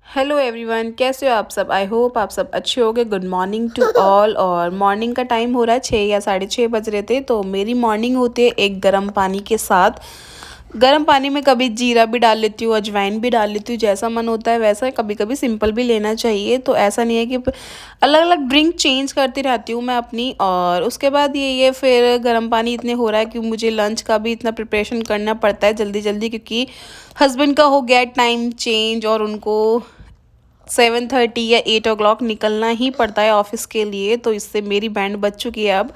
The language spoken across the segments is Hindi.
हेलो एवरीवन, कैसे हो आप सब। आई होप आप सब अच्छे होगे। Good morning to all. और मॉर्निंग का टाइम हो रहा है 6 या 6:30 बज रहे थे। तो मेरी मॉर्निंग होती है एक गर्म पानी के साथ। गर्म पानी में कभी जीरा भी डाल लेती हूँ, अजवाइन भी डाल लेती हूँ, जैसा मन होता है वैसा। कभी कभी सिंपल भी लेना चाहिए। तो ऐसा नहीं है कि अलग अलग ड्रिंक चेंज करती रहती हूँ मैं अपनी। और उसके बाद ये फिर गर्म पानी इतने हो रहा है कि मुझे लंच का भी इतना प्रिपरेशन करना पड़ता है जल्दी जल्दी, क्योंकि हस्बैंड का हो गया टाइम चेंज और उनको 7:30 या 8 o'clock निकलना ही पड़ता है ऑफिस के लिए। तो इससे मेरी बैंड बज चुकी है अब।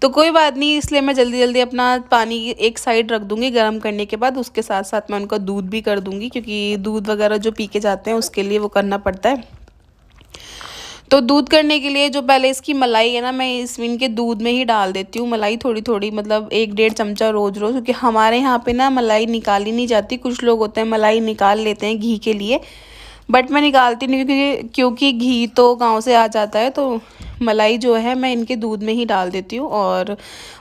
तो कोई बात नहीं, इसलिए मैं जल्दी जल्दी अपना पानी एक साइड रख दूंगी गर्म करने के बाद। उसके साथ साथ मैं उनका दूध भी कर दूंगी, क्योंकि दूध वगैरह जो पी के जाते हैं उसके लिए वो करना पड़ता है। तो दूध करने के लिए जो पहले इसकी मलाई है ना, मैं इनके दूध में ही डाल देती हूँ मलाई थोड़ी थोड़ी, मतलब 1-1.5 चमचा रोज रोज। क्योंकि हमारे यहाँ पे ना मलाई निकाली नहीं जाती। कुछ लोग होते हैं मलाई निकाल लेते हैं घी के लिए, बट मैं निकालती नहीं, क्योंकि घी तो गांव से आ जाता है। तो मलाई जो है मैं इनके दूध में ही डाल देती हूँ। और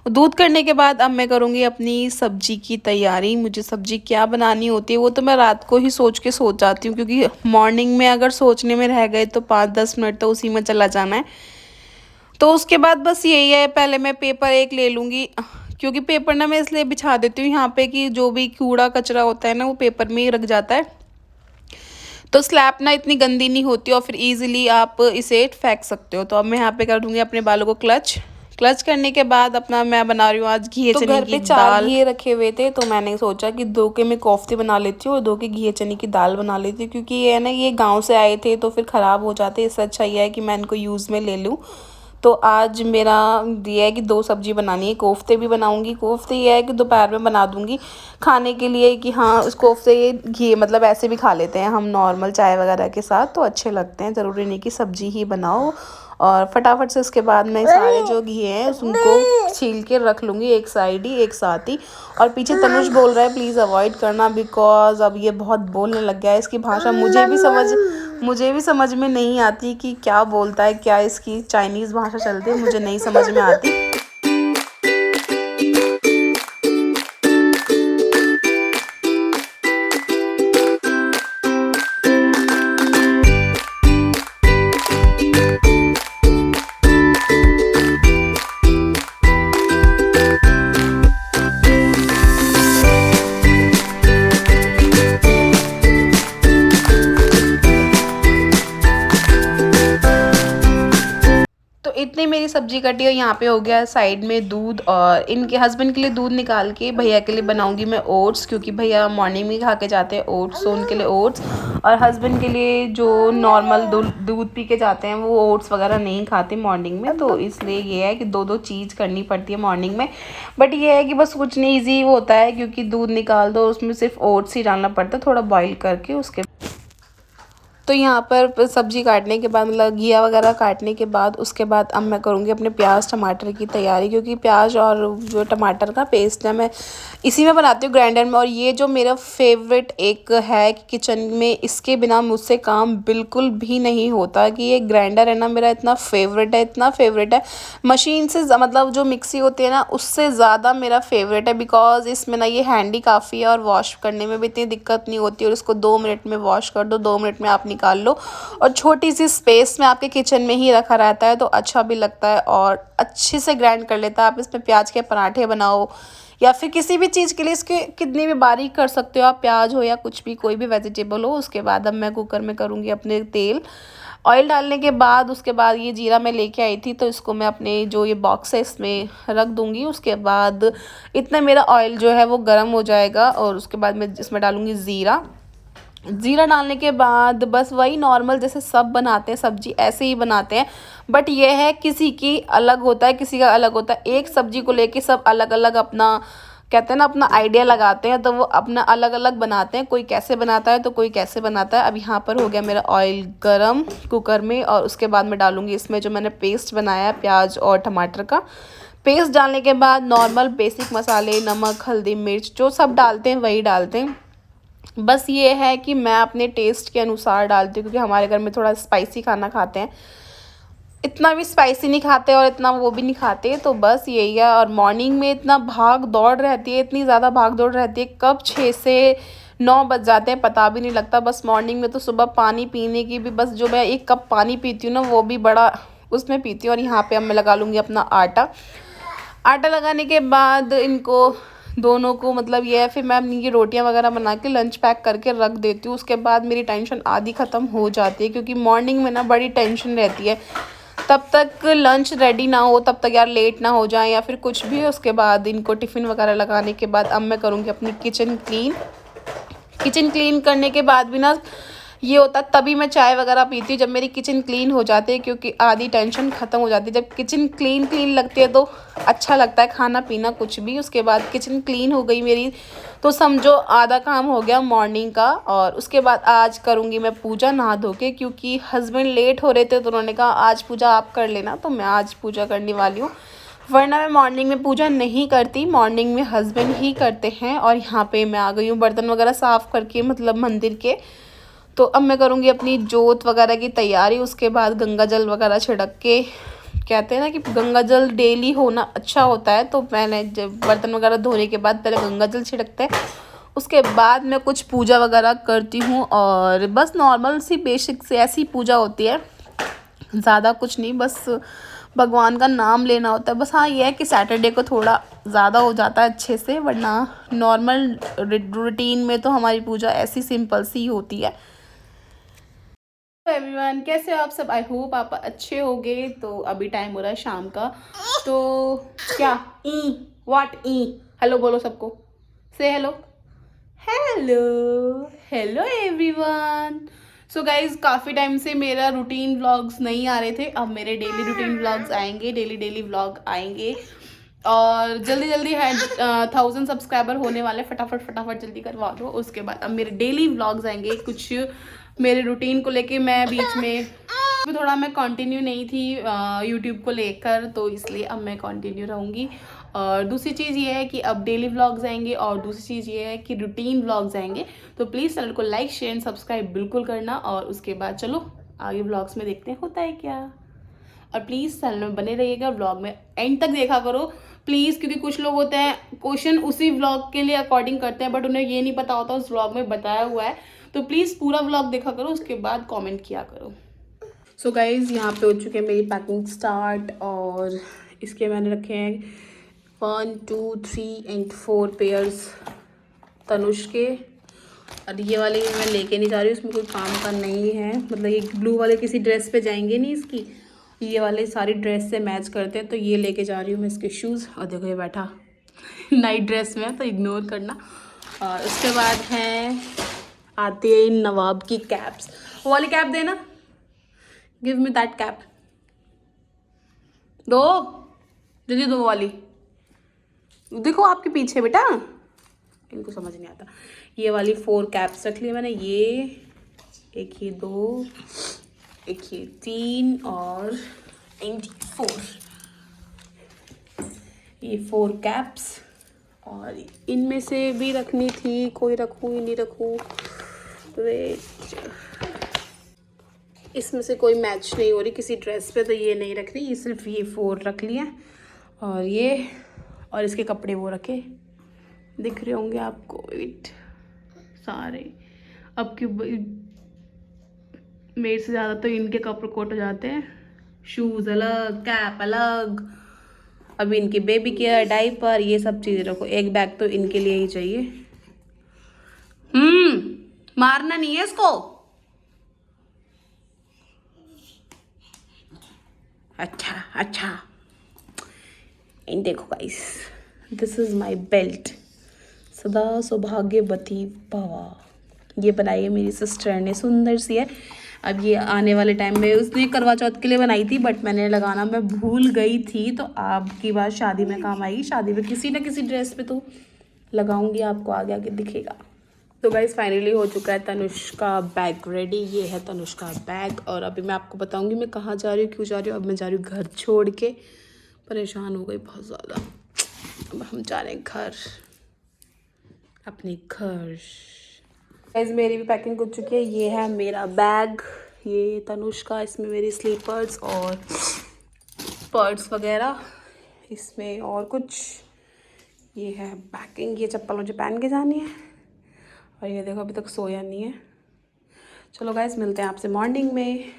दूध करने के बाद अब मैं करूँगी अपनी सब्जी की तैयारी। मुझे सब्जी क्या बनानी होती है वो तो मैं रात को ही सोच के सोच जाती हूँ, क्योंकि मॉर्निंग में अगर सोचने में रह गए तो 5-10 मिनट तो उसी में चला जाना है। तो उसके बाद बस यही है, पहले मैं पेपर एक ले लूँगी, क्योंकि पेपर ना मैं इसलिए बिछा देती हूँ यहाँ पे कि जो भी कूड़ा कचरा होता है ना वो पेपर में ही रख जाता है। तो स्लैब ना इतनी गंदी नहीं होती और फिर इजीली आप इसे फेंक सकते हो। तो अब मैं यहाँ पे कर दूंगी अपने बालों को क्लच। क्लच करने के बाद अपना मैं बना रही हूँ आज घी चने की दाल। घर पे 4 घी रखे हुए थे, तो मैंने सोचा कि 2 के मैं कोफ्ते बना लेती हूँ और 2 के घी चने की दाल बना लेती हूँ, क्योंकि ये है ना, ये गाँव से आए थे तो फिर ख़राब हो जाते। इससे अच्छा ये है कि मैं इनको यूज़ में ले लूँ। तो आज मेरा ये है कि 2 सब्जी बनानी है। कोफ्ते भी बनाऊंगी। कोफ्ते ये है कि दोपहर में बना दूंगी खाने के लिए, कि हाँ उस कोफ्ते ये घी मतलब ऐसे भी खा लेते हैं हम नॉर्मल चाय वगैरह के साथ, तो अच्छे लगते हैं। ज़रूरी नहीं कि सब्जी ही बनाओ। और फटाफट से उसके बाद मैं सारे जो घी हैं उनको छील के रख लूँगी एक साइड ही, एक साथ ही। और पीछे तनुष बोल रहा है प्लीज़ अवॉइड करना, बिकॉज अब ये बहुत बोलने लग गया है। इसकी भाषा मुझे भी समझ में नहीं आती कि क्या बोलता है, क्या इसकी चाइनीज़ भाषा चलती है, मुझे नहीं समझ में आती। तो इतनी मेरी सब्जी कटी और यहाँ पे हो गया साइड में दूध। और इनके हस्बैंड के लिए दूध निकाल के भैया के लिए बनाऊंगी मैं ओट्स, क्योंकि भैया मॉर्निंग में खा के जाते हैं ओट्स, तो उनके लिए ओट्स। और हस्बैंड के लिए जो नॉर्मल दूध पी के जाते हैं वो ओट्स वगैरह नहीं खाते मॉर्निंग में। तो इसलिए ये है कि 2-2 चीज़ करनी पड़ती है मॉर्निंग में। बट ये है कि बस कुछ नहीं, ईजी होता है, क्योंकि दूध निकाल दो, उसमें सिर्फ ओट्स ही डालना पड़ता है थोड़ा बॉईल करके उसके। तो यहाँ पर सब्जी काटने के बाद, मतलब घिया वगैरह काटने के बाद, उसके बाद अब मैं करूँगी अपने प्याज टमाटर की तैयारी, क्योंकि प्याज और जो टमाटर का पेस्ट है मैं इसी में बनाती हूँ ग्राइंडर में। और ये जो मेरा फेवरेट एक है कि किचन में, इसके बिना मुझसे काम बिल्कुल भी नहीं होता, कि ये ग्राइंडर है ना मेरा इतना फेवरेट है, इतना फेवरेट है। मशीन से मतलब जो मिक्सी होती है ना उससे ज़्यादा मेरा फेवरेट है, बिकॉज इसमें ना ये हैंडी काफ़ी है और वॉश करने में भी इतनी दिक्कत नहीं होती। और इसको 2 मिनट में वॉश कर दो, 2 मिनट में आप निकाल लो। और छोटी सी स्पेस में आपके किचन में ही रखा रहता है, तो अच्छा भी लगता है और अच्छे से ग्राइंड कर लेता है। आप इसमें प्याज के पराठे बनाओ या फिर किसी भी चीज़ के लिए इसके कितनी भी बारीक कर सकते हो आप, प्याज हो या कुछ भी, कोई भी वेजिटेबल हो। उसके बाद अब मैं कुकर में करूँगी अपने तेल। ऑयल डालने के बाद उसके बाद ये जीरा मैं लेके आई थी, तो इसको मैं अपने जो ये बॉक्स है इसमें रख दूँगी। उसके बाद इतना मेरा ऑयल जो है वो गर्म हो जाएगा और उसके बाद मैं इसमें डालूँगी ज़ीरा। ज़ीरा डालने के बाद बस वही नॉर्मल जैसे सब बनाते हैं सब्जी ऐसे ही बनाते हैं। बट ये है किसी की अलग होता है, किसी का अलग होता है। एक सब्जी को लेके सब अलग अलग अपना, कहते हैं ना, अपना आइडिया लगाते हैं, तो वो अपना अलग अलग बनाते हैं। कोई कैसे बनाता है तो कोई कैसे बनाता है। अब यहाँ पर हो गया मेरा ऑयल गरम कुकर में। और उसके बाद मैं डालूँगी इसमें जो मैंने पेस्ट बनाया है प्याज और टमाटर का। पेस्ट डालने के बाद नॉर्मल बेसिक मसाले, नमक, हल्दी, मिर्च जो सब डालते हैं वही डालते हैं। बस ये है कि मैं अपने टेस्ट के अनुसार डालती हूँ, क्योंकि हमारे घर में थोड़ा स्पाइसी खाना खाते हैं, इतना भी स्पाइसी नहीं खाते और इतना वो भी नहीं खाते। तो बस यही है। और मॉर्निंग में इतना भाग दौड़ रहती है, इतनी ज़्यादा भाग दौड़ रहती है, कब 6 से 9 बज जाते हैं, पता भी नहीं लगता। बस मॉर्निंग में तो सुबह पानी पीने की भी, बस जो मैं 1 कप पानी पीती हूँ ना, वो भी बड़ा उसमें पीती हूँ। और यहाँ पे अब मैं लगा लूँगी अपना आटा। आटा लगाने के बाद इनको दोनों को मतलब ये है, फिर मैं अपनी की रोटियां वगैरह बना के लंच पैक करके रख देती हूँ। उसके बाद मेरी टेंशन आधी ख़त्म हो जाती है, क्योंकि मॉर्निंग में ना बड़ी टेंशन रहती है। तब तक लंच रेडी ना हो, तब तक यार लेट ना हो जाए या फिर कुछ भी। उसके बाद इनको टिफ़िन वगैरह लगाने के बाद अब मैं करूँगी अपनी किचन क्लीन। किचन क्लीन करने के बाद भी ना ये होता है, तभी मैं चाय वगैरह पीती हूँ जब मेरी किचन क्लीन हो जाती है, क्योंकि आधी टेंशन ख़त्म हो जाती है। जब किचन क्लीन लगती है तो अच्छा लगता है खाना पीना कुछ भी। उसके बाद किचन क्लीन हो गई मेरी, तो समझो आधा काम हो गया मॉर्निंग का। और उसके बाद आज करूँगी मैं पूजा नहा धो के, क्योंकि हस्बैंड लेट हो रहे थे तो उन्होंने कहा आज पूजा आप कर लेना, तो मैं आज पूजा करने वाली हूँ। वरना मैं मॉर्निंग में पूजा नहीं करती, मॉर्निंग में हस्बैंड ही करते हैं। और यहाँ पे मैं आ गई हूँ बर्तन वगैरह साफ़ करके, मतलब मंदिर के। तो अब मैं करूँगी अपनी जोत वगैरह की तैयारी। उसके बाद गंगा जल वगैरह छिड़क के, कहते हैं ना कि गंगा जल डेली होना अच्छा होता है, तो मैंने जब बर्तन वगैरह धोने के बाद पहले गंगा जल छिड़कते हैं। उसके बाद मैं कुछ पूजा वगैरह करती हूँ, और बस नॉर्मल सी बेसिक से ऐसी पूजा होती है, ज़्यादा कुछ नहीं, बस भगवान का नाम लेना होता है बस। हाँ ये है कि सैटरडे को थोड़ा ज़्यादा हो जाता है अच्छे से, वरना नॉर्मल रूटीन में तो हमारी पूजा ऐसी सिंपल सी होती है। एवरीवन, कैसे हो आप सब? आई होप आप अच्छे होगे। तो अभी टाइम हो रहा है शाम का, तो क्या ई हेलो बोलो सबको, से hello. Hello hello everyone. So guys, काफ़ी टाइम से मेरा रूटीन व्लॉग्स नहीं आ रहे थे, अब मेरे डेली रूटीन व्लॉग्स आएंगे, डेली व्लॉग आएंगे। और जल्दी जल्दी है 1000 सब्सक्राइबर होने वाले, फटाफट जल्दी करवा दो। उसके बाद अब मेरे डेली व्लॉग्स आएंगे, कुछ मेरे रूटीन को लेके। मैं बीच में थोड़ा मैं कंटिन्यू नहीं थी यूट्यूब को लेकर, तो इसलिए अब मैं कंटिन्यू रहूँगी। और दूसरी चीज़ ये है कि अब डेली व्लॉग्स आएंगे, और दूसरी चीज़ ये है कि रूटीन व्लॉग्स आएंगे। तो प्लीज़ चैनल को लाइक शेयर एंड सब्सक्राइब बिल्कुल करना। और उसके बाद चलो आगे व्लॉग्स में देखते हैं होता है क्या। और प्लीज़ चैनल में बने रहिएगा, व्लॉग में एंड तक देखा करो प्लीज़, क्योंकि कुछ लोग होते हैं क्वेश्चन उसी व्लॉग के लिए अकॉर्डिंग करते हैं, बट उन्हें ये नहीं पता होता उस व्लॉग में बताया हुआ है। तो प्लीज़ पूरा व्लॉग देखा करो, उसके बाद कमेंट किया करो। सो गाइज़, यहाँ पे हो चुके हैं मेरी पैकिंग स्टार्ट। और इसके मैंने रखे हैं 1 2 3 एंड 4 पेयर्स तनुष के। और ये वाले मैं लेके नहीं जा रही हूँ, उसमें कोई काम का नहीं है, मतलब ये ब्लू वाले किसी ड्रेस पे जाएंगे नहीं इसकी, ये वाले सारी ड्रेस से मैच करते हैं, तो ये लेके जा रही हूँ मैं इसके शूज़। और देखो ये बैठा नाइट ड्रेस में, तो इग्नोर करना। और उसके बाद हैं आते हैं नवाब की कैप्स। वो वाली कैप देना, गिव मी दैट कैप, दो जल्दी दो वाली। देखो आपके पीछे बेटा, इनको समझ नहीं आता। ये वाली 4 कैप्स रख ली मैंने, ये एक, ये 2, एक ये 3 और 4, ये 4 कैप्स। और इनमें से भी रखनी थी, कोई रखूँ ही नहीं रखूँ, वेट, इसमें से कोई मैच नहीं हो रही किसी ड्रेस पे, तो ये नहीं रख रही, ये सिर्फ ये 4 रख लिए। और ये और इसके कपड़े वो रखे, दिख रहे होंगे आपको, वेट, सारे। अब की मेरे से ज़्यादा तो इनके कपड़े कोट हो जाते हैं, शूज़ अलग, कैप अलग, अभी इनकी बेबी केयर, डाइपर, ये सब चीज़ें रखो। एक बैग तो इनके लिए ही चाहिए। मारना नहीं है इसको। अच्छा इन देखो guys, this is my belt, सदा सौभाग्यवती भवा। ये बनाई है मेरी सिस्टर ने, सुंदर सी है। अब ये आने वाले टाइम में उसने करवा चौथ के लिए बनाई थी, बट मैंने लगाना मैं भूल गई थी, तो आपकी बात शादी में काम आएगी। शादी में किसी ना किसी ड्रेस पे तो लगाऊंगी, आपको आगे आगे दिखेगा। तो गाइस फाइनली हो चुका है तनुष का बैग रेडी। ये है तनुष का बैग, और अभी मैं आपको बताऊंगी मैं कहाँ जा रही हूँ, क्यों जा रही हूँ। अब मैं जा रही हूँ घर छोड़ के, परेशान हो गई बहुत ज़्यादा। अब हम जा रहे हैं घर, अपने घर। गाइस मेरी भी पैकिंग हो चुकी है। ये है मेरा बैग, ये तनुष का, इसमें मेरी स्लीपर्स और पर्स वगैरह, इसमें और कुछ। ये है पैकिंग, ये चप्पल मुझे पहन के जानी है। और ये देखो अभी तक सोया नहीं है। चलो गाइस मिलते हैं आपसे मॉर्निंग में।